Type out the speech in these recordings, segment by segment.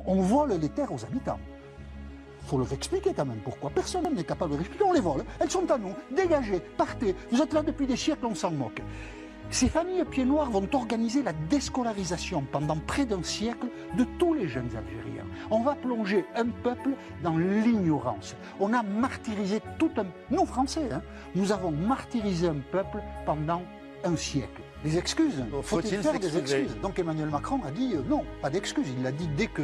on vole les terres aux habitants. Il faut leur expliquer quand même pourquoi. Personne n'est capable de l'expliquer, on les vole. Elles sont à nous, dégagez, partez. Vous êtes là depuis des siècles, on s'en moque. Ces familles pieds noirs vont organiser la déscolarisation pendant près d'un siècle de tous les jeunes Algériens. On va plonger un peuple dans l'ignorance. On a martyrisé tout un... Nous, Français, nous avons martyrisé un peuple pendant un siècle. Des excuses, faut-il faire des excuses? Donc Emmanuel Macron a dit non, pas d'excuses. Il l'a dit dès que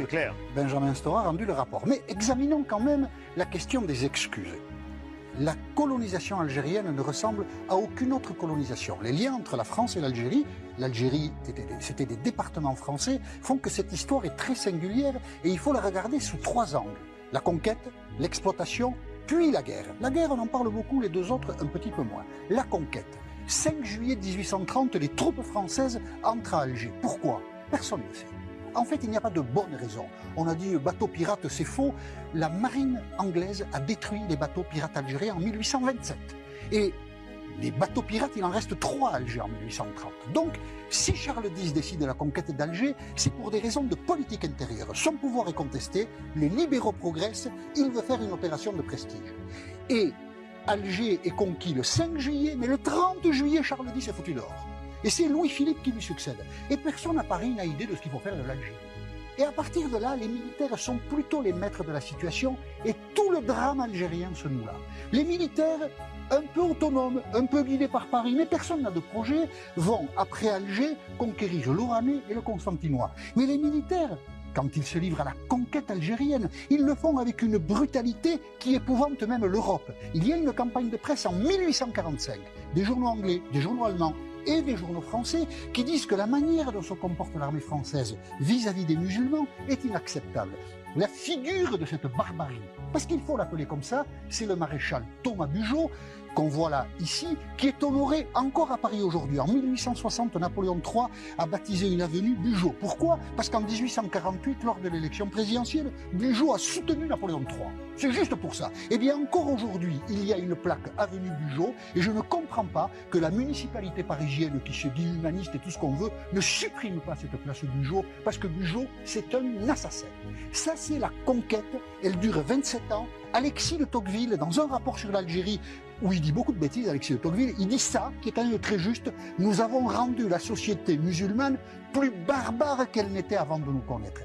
Benjamin Stora a rendu le rapport. Mais examinons quand même la question des excuses. La colonisation algérienne ne ressemble à aucune autre colonisation. Les liens entre la France et l'Algérie, c'était des départements français, font que cette histoire est très singulière et il faut la regarder sous trois angles. La conquête, l'exploitation, puis la guerre. La guerre, on en parle beaucoup, les deux autres un petit peu moins. La conquête. 5 juillet 1830, les troupes françaises entrent à Alger. Pourquoi? Personne ne le sait. En fait, il n'y a pas de bonne raison. On a dit bateau pirate, c'est faux. La marine anglaise a détruit les bateaux pirates algériens en 1827. Et les bateaux pirates, il en reste 3 à Alger en 1830. Donc, si Charles X décide de la conquête d'Alger, c'est pour des raisons de politique intérieure. Son pouvoir est contesté, les libéraux progressent, il veut faire une opération de prestige. Et Alger est conquis le 5 juillet, mais le 30 juillet, Charles X est foutu dehors. Et c'est Louis-Philippe qui lui succède. Et personne à Paris n'a idée de ce qu'il faut faire de l'Algérie. Et à partir de là, les militaires sont plutôt les maîtres de la situation et tout le drame algérien se noue là. Les militaires, un peu autonomes, un peu guidés par Paris, mais personne n'a de projet, vont, après Alger, conquérir l'Oranais et le Constantinois. Mais les militaires, quand ils se livrent à la conquête algérienne, ils le font avec une brutalité qui épouvante même l'Europe. Il y a une campagne de presse en 1845, des journaux anglais, des journaux allemands, et des journaux français qui disent que la manière dont se comporte l'armée française vis-à-vis des musulmans est inacceptable. La figure de cette barbarie, parce qu'il faut l'appeler comme ça, c'est le maréchal Thomas Bugeaud, qu'on voit là, ici, qui est honoré encore à Paris aujourd'hui. En 1860, Napoléon III a baptisé une avenue Bugeaud. Pourquoi? Parce qu'en 1848, lors de l'élection présidentielle, Bugeaud a soutenu Napoléon III. C'est juste pour ça. Eh bien, encore aujourd'hui, il y a une plaque avenue Bugeaud, et je ne comprends pas que la municipalité parisienne, qui se dit humaniste et tout ce qu'on veut, ne supprime pas cette place Bugeaud, parce que Bugeaud, c'est un assassin. Ça, c'est la conquête. Elle dure 27 ans. Alexis de Tocqueville, dans un rapport sur l'Algérie, où il dit beaucoup de bêtises, Alexis de Tocqueville, il dit ça, qui est quand même très juste, nous avons rendu la société musulmane plus barbare qu'elle n'était avant de nous connaître.